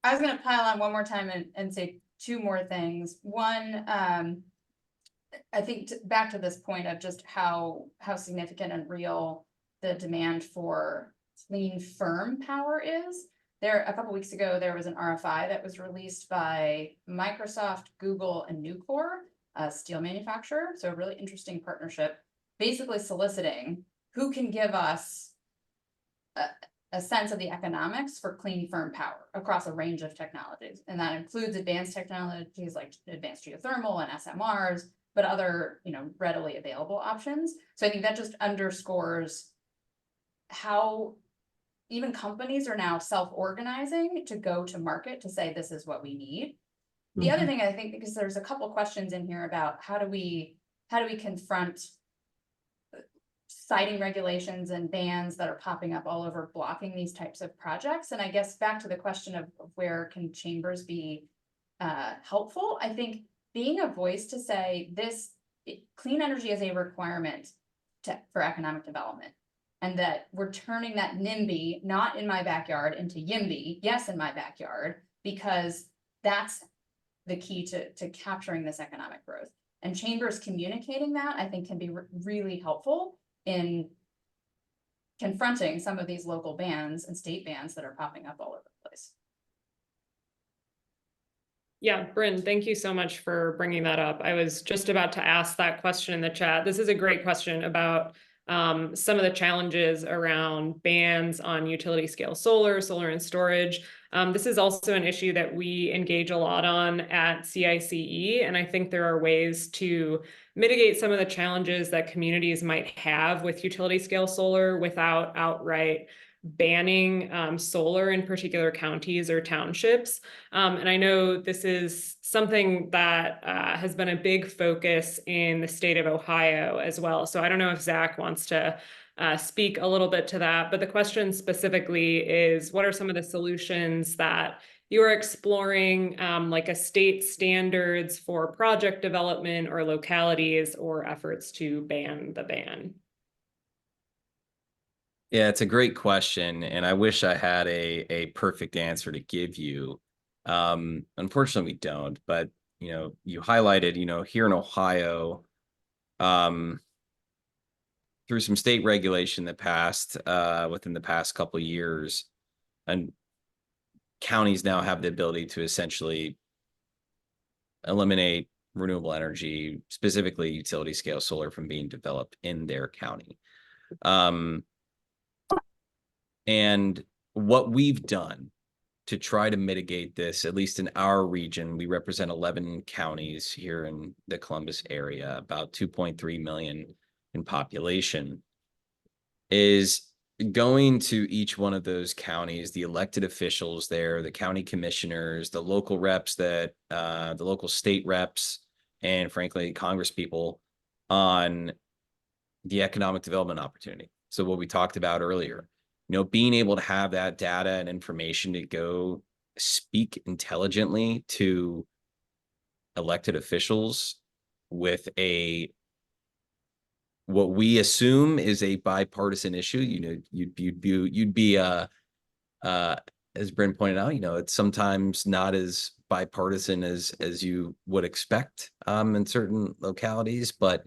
I was going to pile on one more time and say two more things. One, I think back to this point of just how significant and real the demand for clean, firm power is. A couple weeks ago, there was an RFI that was released by Microsoft, Google, and Nucor, a steel manufacturer. So a really interesting partnership, basically soliciting who can give us a sense of the economics for clean, firm power across a range of technologies. And that includes advanced technologies like advanced geothermal and SMRs, but other, you know, readily available options. So I think that just underscores how even companies are now self-organizing to go to market to say, this is what we need. The other thing I think, because there's a couple questions in here about how do we confront siting regulations and bans that are popping up all over blocking these types of projects. And I guess back to the question of where can chambers be helpful, I think being a voice to say clean energy is a requirement for economic development. And that we're turning that NIMBY, not in my backyard, into YIMBY, yes, in my backyard, because that's the key to capturing this economic growth. And chambers communicating that, I think, can be really helpful in confronting some of these local bans and state bans that are popping up all over the place. Yeah, Bryn, thank you so much for bringing that up. I was just about to ask that question in the chat. This is a great question about some of the challenges around bans on utility scale solar and storage. This is also an issue that we engage a lot on at CICE, and I think there are ways to mitigate some of the challenges that communities might have with utility scale solar without outright banning solar in particular counties or townships. And I know this is something that has been a big focus in the state of Ohio as well. So I don't know if Zach wants to speak a little bit to that, but the question specifically is, what are some of the solutions that you are exploring, like a state standards for project development or localities or efforts to ban the ban? Yeah, it's a great question, and I wish I had a perfect answer to give you. Unfortunately, we don't. But you know, you highlighted, you know, here in Ohio, through some state regulation that passed within the past couple of years, and counties now have the ability to essentially eliminate renewable energy, specifically utility scale solar, from being developed in their county. And what we've done to try to mitigate this, at least in our region, we represent 11 counties here in the Columbus area, about 2.3 million in population, is going to each one of those counties, the elected officials there, the county commissioners, the local reps, the local state reps, and frankly, Congress people, on the economic development opportunity. So what we talked about earlier, you know, being able to have that data and information to go speak intelligently to elected officials with what we assume is a bipartisan issue. You know, you'd be as Bryn pointed out, you know, it's sometimes not as bipartisan as you would expect in certain localities, but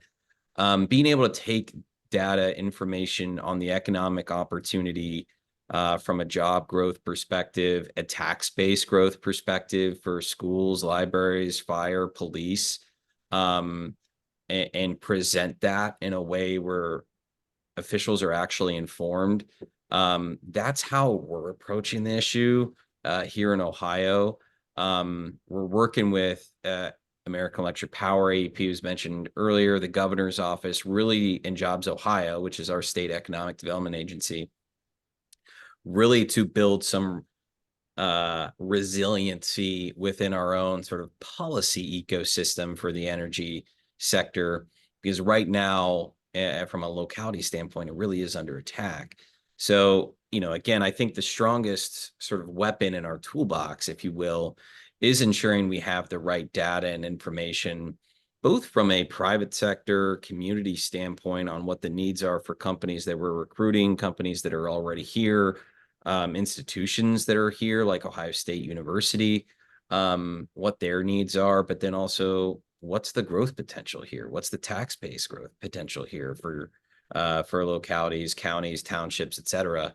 being able to take data information on the economic opportunity from a job growth perspective, a tax-based growth perspective for schools, libraries, fire, police, and present that in a way where officials are actually informed. That's how we're approaching the issue here in Ohio. We're working with American Electric Power, AEP was mentioned earlier, the governor's office, really in Jobs Ohio, which is our state economic development agency, really to build some resiliency within our own sort of policy ecosystem for the energy sector, because right now, from a locality standpoint, it really is under attack. So, again, I think the strongest sort of weapon in our toolbox, if you will, is ensuring we have the right data and information, both from a private sector community standpoint on what the needs are for companies that we're recruiting, companies that are already here, institutions that are here, like Ohio State University, what their needs are, but then also what's the growth potential here? What's the tax-based growth potential here for localities, counties, townships, et cetera?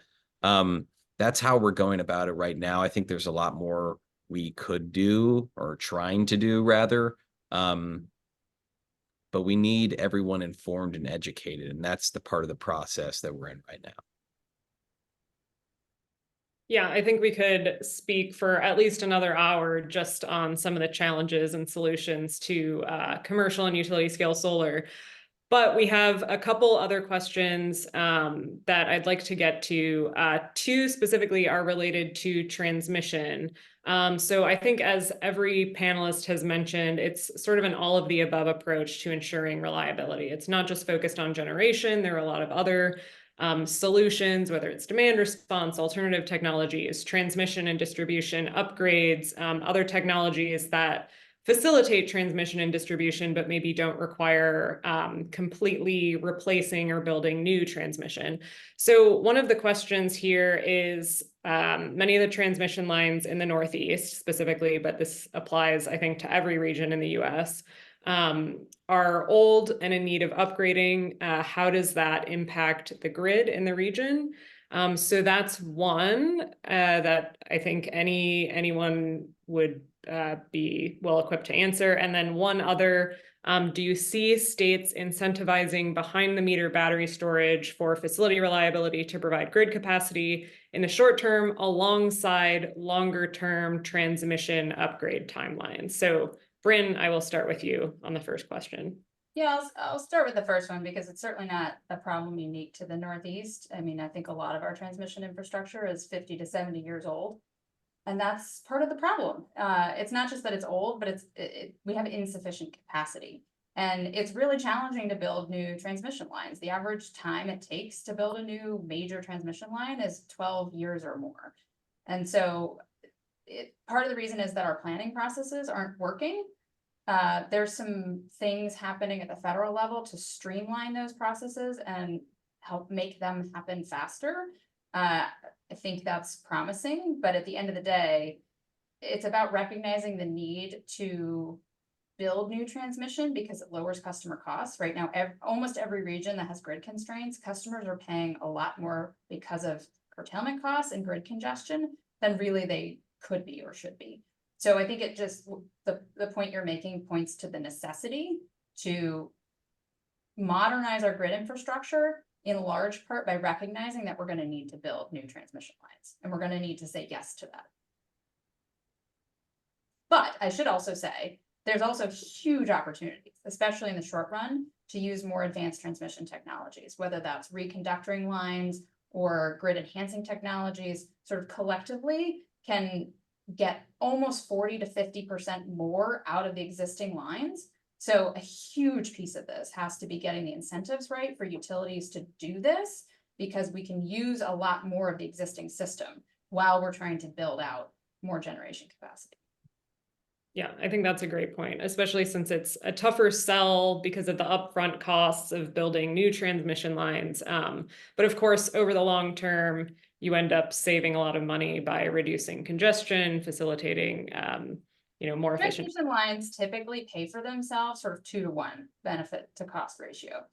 That's how we're going about it right now. I think there's a lot more we could do, or trying to do rather. But we need everyone informed and educated, and that's the part of the process that we're in right now. Yeah, I think we could speak for at least another hour just on some of the challenges and solutions to commercial and utility scale solar. But we have a couple other questions that I'd like to get to. Two specifically are related to transmission. So I think, as every panelist has mentioned, it's sort of an all of the above approach to ensuring reliability. It's not just focused on generation. There are a lot of other solutions, whether it's demand response, alternative technologies, transmission and distribution upgrades, other technologies that facilitate transmission and distribution, but maybe don't require completely replacing or building new transmission. So one of the questions here is many of the transmission lines in the Northeast specifically, but this applies, I think, to every region in the US, are old and in need of upgrading. How does that impact the grid in the region? So that's one that I think anyone would be well equipped to answer. And then one other, do you see states incentivizing behind the meter battery storage for facility reliability to provide grid capacity in the short term alongside longer term transmission upgrade timelines? So Bryn, I will start with you on the first question. Yeah, I'll start with the first one because it's certainly not a problem unique to the Northeast. I mean, I think a lot of our transmission infrastructure is 50 to 70 years old. And that's part of the problem. It's not just that it's old, but we have insufficient capacity. And it's really challenging to build new transmission lines. The average time it takes to build a new major transmission line is 12 years or more. And so part of the reason is that our planning processes aren't working. There's some things happening at the federal level to streamline those processes and help make them happen faster. I think that's promising, but at the end of the day, it's about recognizing the need to build new transmission because it lowers customer costs. Right now, almost every region that has grid constraints, customers are paying a lot more because of curtailment costs and grid congestion than really they could be or should be. So I think it just, the point you're making points to the necessity to modernize our grid infrastructure in large part by recognizing that we're going to need to build new transmission lines and we're going to need to say yes to that. But I should also say, there's also huge opportunities, especially in the short run, to use more advanced transmission technologies, whether that's reconductoring lines or grid enhancing technologies, sort of collectively can get almost 40 to 50% more out of the existing lines. So a huge piece of this has to be getting the incentives right for utilities to do this, because we can use a lot more of the existing system while we're trying to build out more generation capacity. Yeah, I think that's a great point, especially since it's a tougher sell because of the upfront costs of building new transmission lines. But of course, over the long term, you end up saving a lot of money by reducing congestion, facilitating, more efficient. Transmission lines typically pay for themselves sort of 2-to-1 benefit to cost ratio.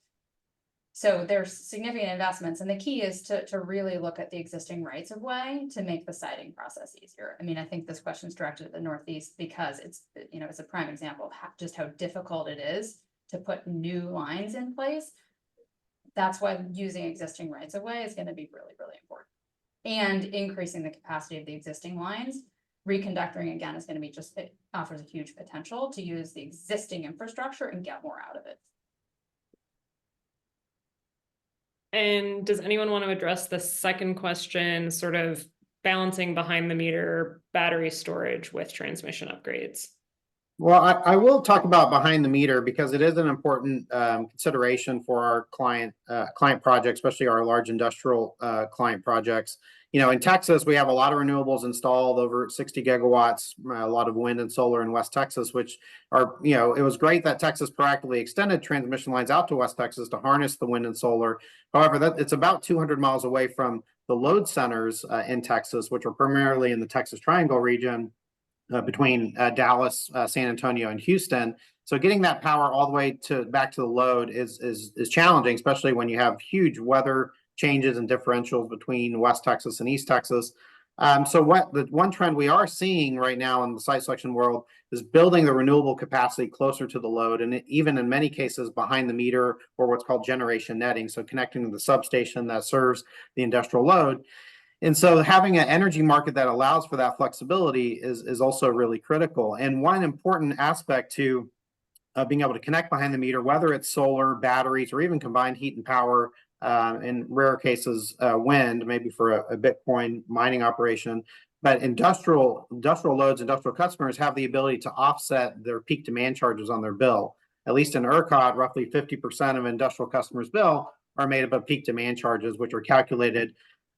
So there's significant investments, and the key is to really look at the existing rights of way to make the siting process easier. I mean, I think this question is directed at the Northeast because it's, you know, it's a prime example of just how difficult it is to put new lines in place. That's why using existing rights of way is going to be really, really important. And increasing the capacity of the existing lines. Reconductoring again is going to be just, it offers a huge potential to use the existing infrastructure and get more out of it. And does anyone want to address the second question, sort of balancing behind the meter battery storage with transmission upgrades? Well, I will talk about behind the meter because it is an important consideration for our client projects, especially our large industrial client projects. You know, in Texas, we have a lot of renewables installed, over 60 gigawatts, a lot of wind and solar in West Texas, which are, you know, it was great that Texas proactively extended transmission lines out to West Texas to harness the wind and solar. However, it's about 200 miles away from the load centers in Texas, which are primarily in the Texas Triangle region. Between Dallas, San Antonio, and Houston. So getting that power all the way back to the load is challenging, especially when you have huge weather changes and differentials between West Texas and East Texas. So the one trend we are seeing right now in the site selection world is building the renewable capacity closer to the load, and even in many cases behind the meter, or what's called generation netting. So connecting to the substation that serves the industrial load. And so having an energy market that allows for that flexibility is also really critical. And one important aspect to being able to connect behind the meter, whether it's solar, batteries, or even combined heat and power, in rare cases, wind, maybe for a Bitcoin mining operation. But industrial loads, industrial customers have the ability to offset their peak demand charges on their bill. At least in ERCOT, roughly 50% of industrial customers' bill are made up of peak demand charges, which are calculated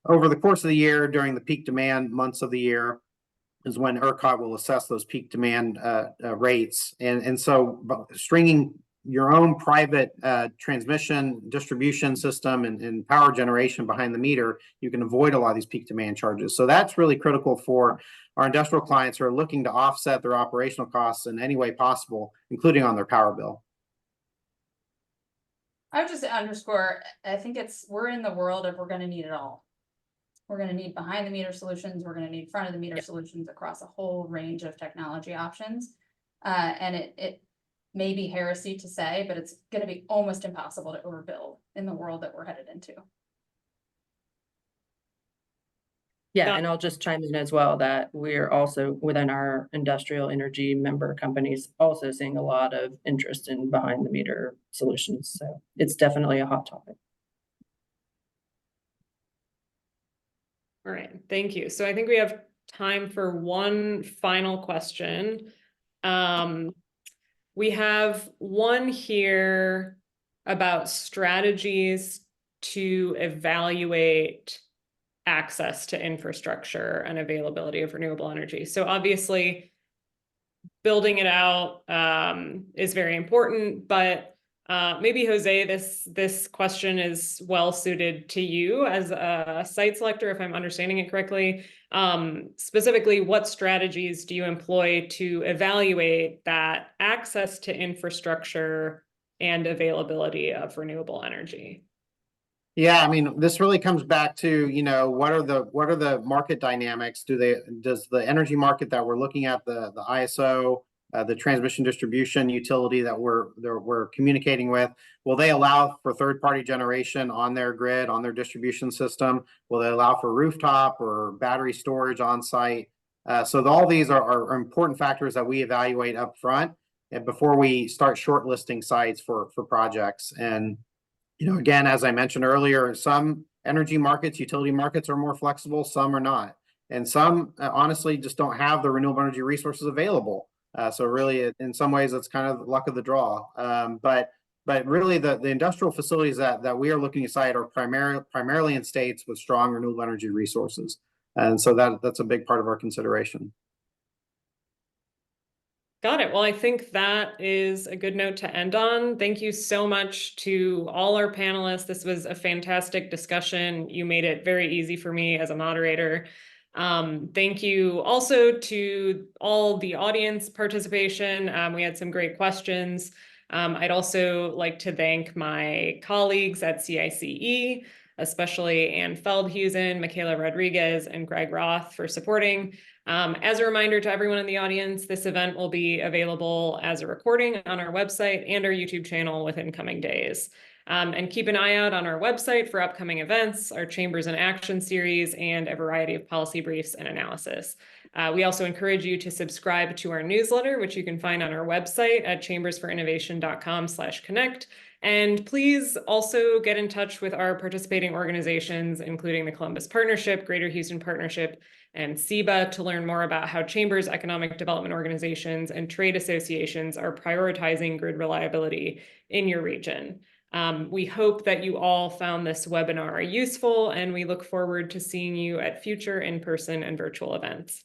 over the course of the year. During the peak demand months of the year is when ERCOT will assess those peak demand rates. And so stringing your own private transmission distribution system and power generation behind the meter, you can avoid a lot of these peak demand charges. So that's really critical for our industrial clients who are looking to offset their operational costs in any way possible, including on their power bill. I would just underscore, I think we're in the world of we're going to need it all. We're going to need behind the meter solutions. We're going to need front of the meter solutions across a whole range of technology options. And it may be heresy to say, but it's going to be almost impossible to overbuild in the world that we're headed into. Yeah, and I'll just chime in as well that we're also within our industrial energy member companies also seeing a lot of interest in behind the meter solutions. So it's definitely a hot topic. All right, thank you. So I think we have time for one final question. We have one here about strategies to evaluate access to infrastructure and availability of renewable energy. So obviously, building it out is very important, but maybe Jose, this question is well suited to you as a site selector, if I'm understanding it correctly. Specifically, what strategies do you employ to evaluate that access to infrastructure and availability of renewable energy? Yeah, I mean, this really comes back to, you know, what are the market dynamics? Does the energy market that we're looking at, the ISO, the transmission distribution utility that we're communicating with, will they allow for third-party generation on their grid, on their distribution system? Will they allow for rooftop or battery storage on site? So all these are important factors that we evaluate up front and before we start shortlisting sites for projects. And you know, again, as I mentioned earlier, some energy markets, utility markets are more flexible, some are not. And some honestly just don't have the renewable energy resources available. So really, in some ways, it's kind of luck of the draw. But really, the industrial facilities that we are looking to site are primarily in states with strong renewable energy resources. And so that's a big part of our consideration. Got it. Well, I think that is a good note to end on. Thank you so much to all our panelists. This was a fantastic discussion. You made it very easy for me as a moderator. Thank you also to all the audience participation. We had some great questions. I'd also like to thank my colleagues at CICE, especially Ann Feldhusen, Michaela Rodriguez, and Greg Roth for supporting. As a reminder to everyone in the audience, this event will be available as a recording on our website and our YouTube channel within coming days. And keep an eye out on our website for upcoming events, our Chambers in Action series, and a variety of policy briefs and analysis. We also encourage you to subscribe to our newsletter, which you can find on our website at chambersforinnovation.com/connect. And please also get in touch with our participating organizations, including the Columbus Partnership, Greater Houston Partnership, and CEBA, to learn more about how Chambers economic development organizations and trade associations are prioritizing grid reliability in your region. We hope that you all found this webinar useful, and we look forward to seeing you at future in-person and virtual events.